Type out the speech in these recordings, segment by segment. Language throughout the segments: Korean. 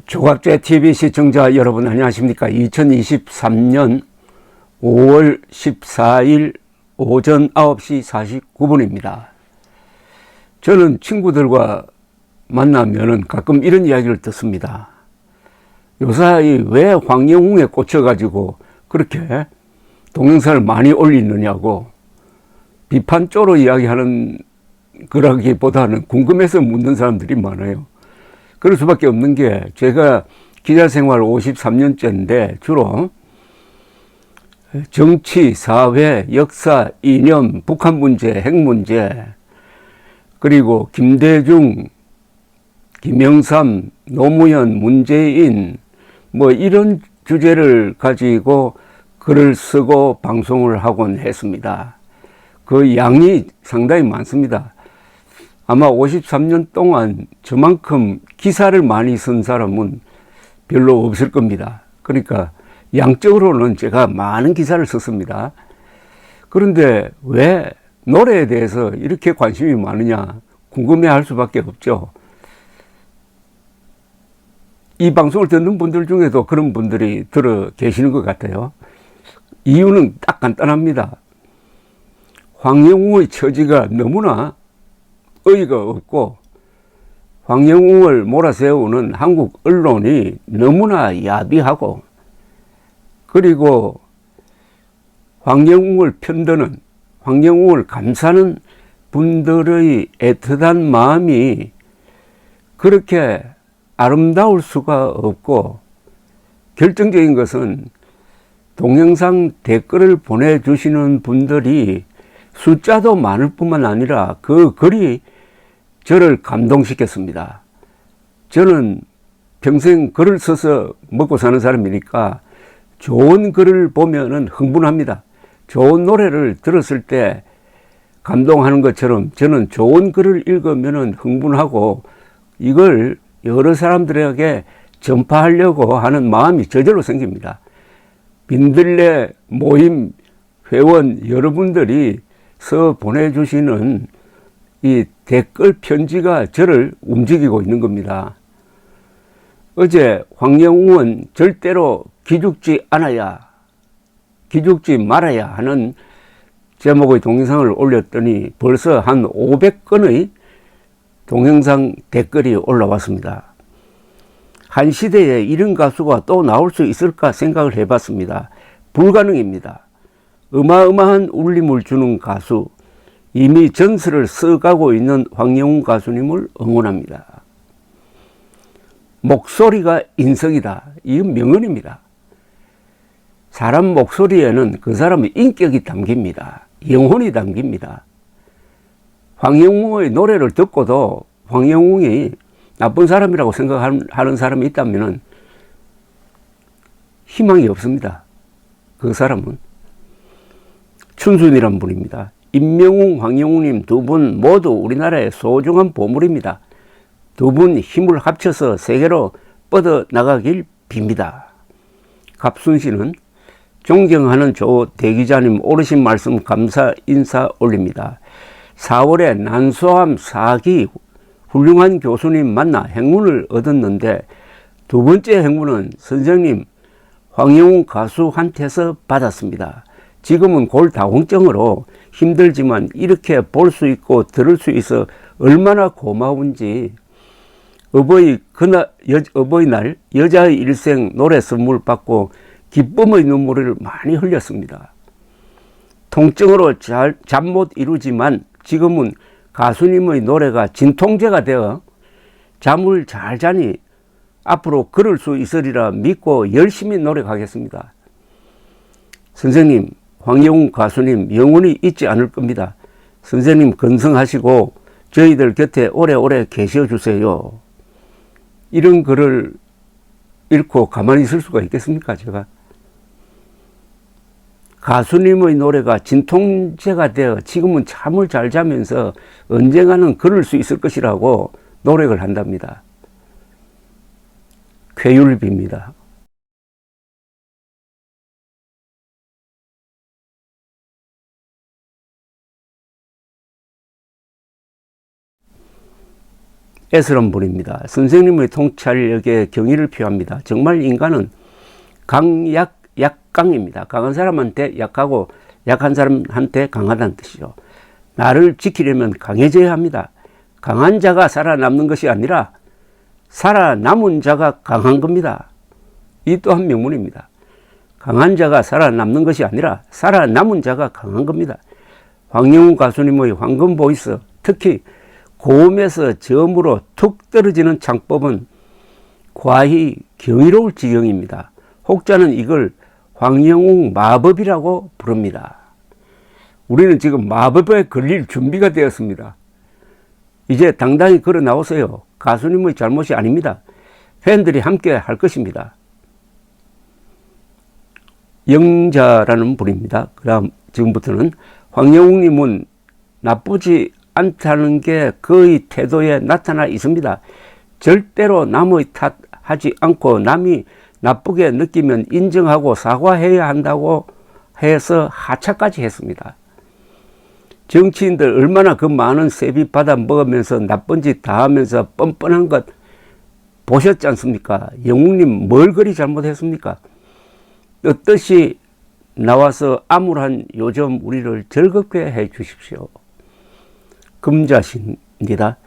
조갑제 TV 시청자 여러분 안녕하십니까. 2023년 5월 14일 오전 9시 49분입니다. 저는 친구들과 만나면은 가끔 이런 이야기를 듣습니다. 요사이 왜 황영웅에 꽂혀가지고 그렇게 동영상을 많이 올리느냐고 비판조로 이야기하는 거라기보다는 궁금해서 묻는 사람들이 많아요. 그럴 수밖에 없는 게 제가 기자 생활 53년째인데 주로 정치, 사회, 역사, 이념, 북한 문제, 핵 문제, 그리고 김대중, 김영삼, 노무현, 문재인 뭐 이런 주제를 가지고 글을 쓰고 방송을 하곤 했습니다. 그 양이 상당히 많습니다. 아마 53년 동안 저만큼 기사를 많이 쓴 사람은 별로 없을 겁니다. 그러니까 양적으로는 제가 많은 기사를 썼습니다. 그런데 왜 노래에 대해서 이렇게 관심이 많으냐 궁금해할 수밖에 없죠. 이 방송을 듣는 분들 중에도 그런 분들이 들어 계시는 것 같아요. 이유는 딱 간단합니다. 황영웅의 처지가 너무나 어이가 없고 황영웅을 몰아세우는 한국 언론이 너무나 야비하고, 그리고 황영웅을 편드는, 황영웅을 감싸는 분들의 애틋한 마음이 그렇게 아름다울 수가 없고, 결정적인 것은 동영상 댓글을 보내주시는 분들이 숫자도 많을 뿐만 아니라 그 글이 저를 감동시켰습니다. 저는 평생 글을 써서 먹고 사는 사람이니까 좋은 글을 보면은 흥분합니다. 좋은 노래를 들었을 때 감동하는 것처럼 저는 좋은 글을 읽으면은 흥분하고 이걸 여러 사람들에게 전파하려고 하는 마음이 저절로 생깁니다. 민들레 모임 회원 여러분들이 써 보내주시는 이 댓글 편지가 저를 움직이고 있는 겁니다. 어제 황영웅은 절대로 기죽지 말아야 하는 제목의 동영상을 올렸더니 벌써 한 500건의 동영상 댓글이 올라왔습니다. 한 시대에 이런 가수가 또 나올 수 있을까 생각을 해봤습니다. 불가능입니다. 어마어마한 울림을 주는 가수, 이미 전설을 써가고 있는 황영웅 가수님을 응원합니다. 목소리가 인성이다. 이건 명언입니다. 사람 목소리에는 그 사람의 인격이 담깁니다. 영혼이 담깁니다. 황영웅의 노래를 듣고도 황영웅이 나쁜 사람이라고 생각하는 사람이 있다면 희망이 없습니다. 그 사람은 춘순이란 분입니다. 임명웅, 황영웅님 두 분 모두 우리나라의 소중한 보물입니다. 두 분 힘을 합쳐서 세계로 뻗어나가길 빕니다. 갑순 씨는 존경하는 조 대기자님 오르신 말씀 감사 인사 올립니다. 4월에 난소암 4기 훌륭한 교수님 만나 행운을 얻었는데 두 번째 행운은 선생님 황영웅 가수한테서 받았습니다. 지금은 골다공증으로 힘들지만 이렇게 볼 수 있고 들을 수 있어 얼마나 고마운지 어버이날 여자의 일생 노래 선물 받고 기쁨의 눈물을 많이 흘렸습니다. 통증으로 잠 못 이루지만 지금은 가수님의 노래가 진통제가 되어 잠을 잘 자니 앞으로 그럴 수 있으리라 믿고 열심히 노력하겠습니다. 선생님, 황영웅 가수님 영원히 잊지 않을 겁니다. 선생님 건승하시고 저희들 곁에 오래오래 계셔주세요. 이런 글을 읽고 가만히 있을 수가 있겠습니까, 제가? 가수님의 노래가 진통제가 되어 지금은 잠을 잘 자면서 언젠가는 그럴 수 있을 것이라고 노력을 한답니다. 쾌유를 빕니다. 애스런 분입니다. 선생님의 통찰력에 경의를 표합니다. 정말 인간은 강약, 약강입니다. 강한 사람한테 약하고 약한 사람한테 강하다는 뜻이죠. 나를 지키려면 강해져야 합니다. 강한 자가 살아남는 것이 아니라 살아남은 자가 강한 겁니다. 이 또한 명문입니다. 강한 자가 살아남는 것이 아니라 살아남은 자가 강한 겁니다. 황영훈 가수님의 황금 보이스, 특히 고음에서 저음으로 툭 떨어지는 창법은 과히 경이로울 지경입니다. 혹자는 이걸 황영웅 마법이라고 부릅니다. 우리는 지금 마법에 걸릴 준비가 되었습니다. 이제 당당히 걸어 나오세요. 가수님의 잘못이 아닙니다. 팬들이 함께 할 것입니다. 영자라는 분입니다. 그 다음 지금부터는 황영웅님은 나쁘지 않다는 게 그의 태도에 나타나 있습니다. 절대로 남의 탓하지 않고 남이 나쁘게 느끼면 인정하고 사과해야 한다고 해서 하차까지 했습니다. 정치인들 얼마나 그 많은 세비 받아 먹으면서 나쁜 짓 다 하면서 뻔뻔한 것 보셨지 않습니까? 영웅님 뭘 그리 잘못했습니까? 뜻이 나와서 암울한 요즘 우리를 즐겁게 해 주십시오. 금자씨입니다.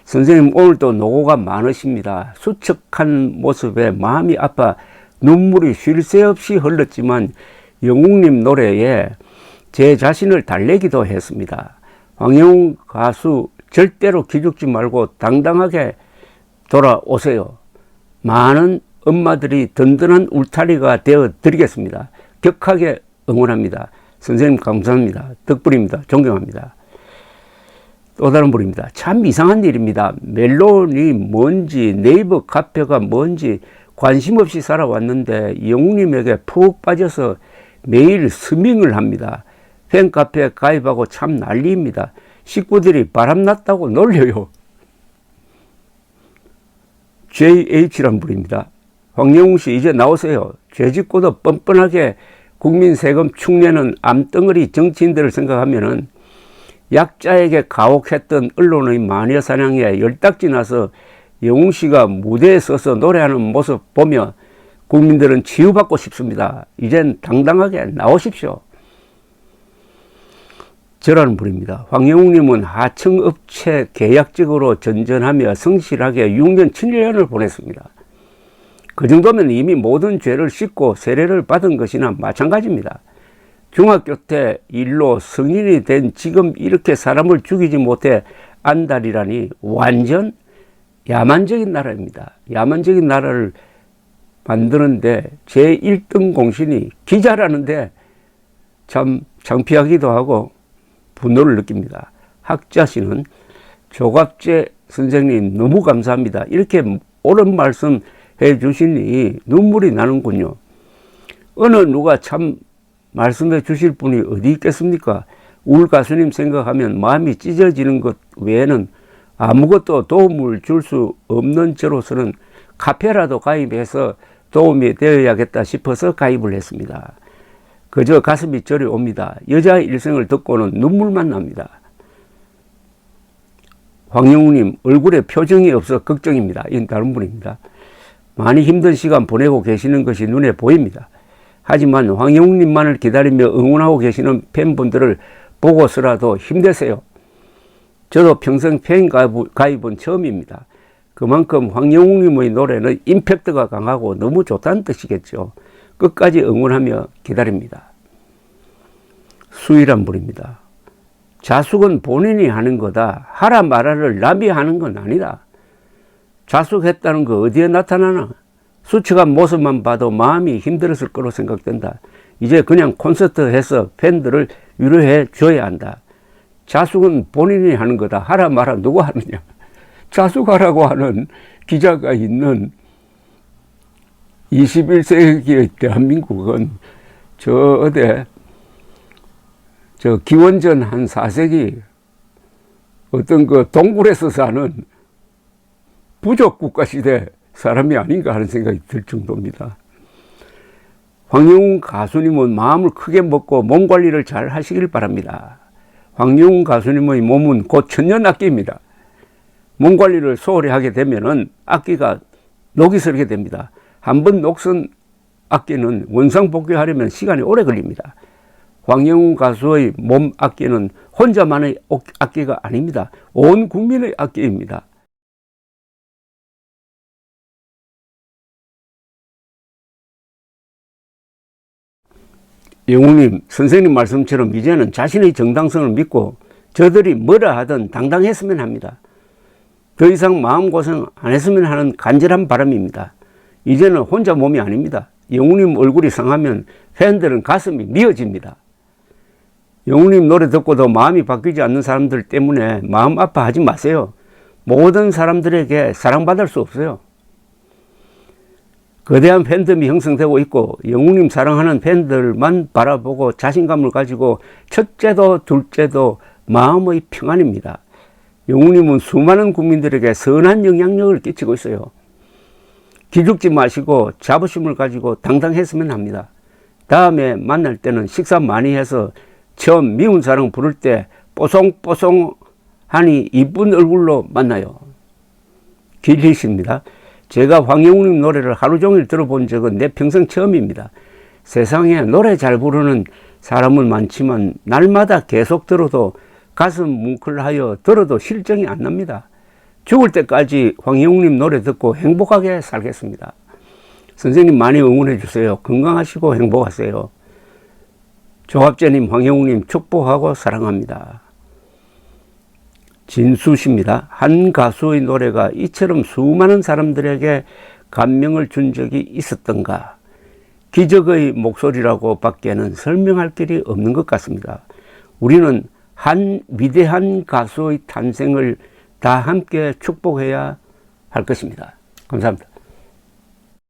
선생님 오늘도 노고가 많으십니다. 수척한 모습에 마음이 아파 눈물이 쉴 새 없이 흘렀지만 영웅님 노래에 제 자신을 달래기도 했습니다. 황영웅 가수 절대로 기죽지 말고 당당하게 돌아오세요. 많은 엄마들이 든든한 울타리가 되어 드리겠습니다. 격하게 응원합니다. 선생님 감사합니다. 덕분입니다. 존경합니다. 또 다른 분입니다. 참 이상한 일입니다. 멜론이 뭔지 네이버 카페가 뭔지 관심 없이 살아왔는데 영웅님에게 푹 빠져서 매일 스밍을 합니다. 팬카페에 가입하고 참 난리입니다. 식구들이 바람났다고 놀려요. JH란 분입니다. 황영웅씨 이제 나오세요. 죄짓고도 뻔뻔하게 국민 세금 축내는 암덩어리 정치인들을 생각하면은 약자에게 가혹했던 언론의 마녀사냥에 열딱지 나서 영웅씨가 무대에 서서 노래하는 모습 보며 국민들은 치유받고 싶습니다. 이젠 당당하게 나오십시오. 저라는 분입니다. 황영웅님은 하청업체 계약직으로 전전하며 성실하게 6년 7년을 보냈습니다. 그 정도면 이미 모든 죄를 씻고 세례를 받은 것이나 마찬가지입니다. 중학교 때 일로 성인이 된 지금 이렇게 사람을 죽이지 못해 안달이라니 완전 야만적인 나라입니다. 야만적인 나라를 만드는데 제1등 공신이 기자라는데 참 창피하기도 하고 분노를 느낍니다. 학자씨는 조갑재 선생님 너무 감사합니다. 이렇게 옳은 말씀 해주시니 눈물이 나는군요. 어느 누가 참 말씀해 주실 분이 어디 있겠습니까? 울 가수님 생각하면 마음이 찢어지는 것 외에는 아무것도 도움을 줄 수 없는 저로서는 카페라도 가입해서 도움이 되어야겠다 싶어서 가입을 했습니다. 그저 가슴이 저리 옵니다. 여자의 일생을 듣고는 눈물만 납니다. 황영웅님 얼굴에 표정이 없어 걱정입니다. 이건 다른 분입니다. 많이 힘든 시간 보내고 계시는 것이 눈에 보입니다. 하지만 황영웅님만을 기다리며 응원하고 계시는 팬분들을 보고서라도 힘내세요. 저도 평생 팬 가입은 처음입니다. 그만큼 황영웅님의 노래는 임팩트가 강하고 너무 좋다는 뜻이겠죠. 끝까지 응원하며 기다립니다. 수일한 분입니다. 자숙은 본인이 하는 거다. 하라 말아를 남이 하는 건 아니다. 자숙했다는 거 어디에 나타나나? 수척한 모습만 봐도 마음이 힘들었을 거로 생각된다. 이제 그냥 콘서트 해서 팬들을 위로해 줘야 한다. 자숙은 본인이 하는 거다. 하라 말아 누가 하느냐. 자숙하라고 하는 기자가 있는 21세기의 대한민국은 저 기원전 한 4세기 어떤 그 동굴에서 사는 부족 국가 시대 사람이 아닌가 하는 생각이 들 정도입니다. 황영웅 가수님은 마음을 크게 먹고 몸 관리를 잘 하시길 바랍니다. 황영웅 가수님의 몸은 곧 천년악기입니다. 몸 관리를 소홀히 하게 되면은 악기가 녹이 슬게 됩니다. 한번 녹슨 악기는 원상복귀하려면 시간이 오래 걸립니다. 황영웅 가수의 몸 악기는 혼자만의 악기가 아닙니다. 온 국민의 악기입니다. 영웅님, 선생님 말씀처럼 이제는 자신의 정당성을 믿고 저들이 뭐라 하든 당당했으면 합니다. 더 이상 마음고생 안 했으면 하는 간절한 바람입니다. 이제는 혼자 몸이 아닙니다. 영웅님 얼굴이 상하면 팬들은 가슴이 미어집니다. 영웅님 노래 듣고도 마음이 바뀌지 않는 사람들 때문에 마음 아파하지 마세요. 모든 사람들에게 사랑받을 수 없어요. 거대한 팬덤이 형성되고 있고 영웅님 사랑하는 팬들만 바라보고 자신감을 가지고 첫째도 둘째도 마음의 평안입니다. 영웅님은 수많은 국민들에게 선한 영향력을 끼치고 있어요. 기죽지 마시고 자부심을 가지고 당당했으면 합니다. 다음에 만날 때는 식사 많이 해서 처음 미운 사랑 부를 때 뽀송뽀송하니 이쁜 얼굴로 만나요. 길리십니다. 제가 황영웅님 노래를 하루 종일 들어본 적은 내 평생 처음입니다. 세상에 노래 잘 부르는 사람은 많지만 날마다 계속 들어도 가슴 뭉클하여 들어도 실정이 안 납니다. 죽을 때까지 황영웅님 노래 듣고 행복하게 살겠습니다. 선생님 많이 응원해 주세요. 건강하시고 행복하세요. 조합재님, 황영웅님 축복하고 사랑합니다. 진수씨입니다. 한 가수의 노래가 이처럼 수많은 사람들에게 감명을 준 적이 있었던가. 기적의 목소리라고 밖에는 설명할 길이 없는 것 같습니다. 우리는 한 위대한 가수의 탄생을 다 함께 축복해야 할 것입니다. 감사합니다.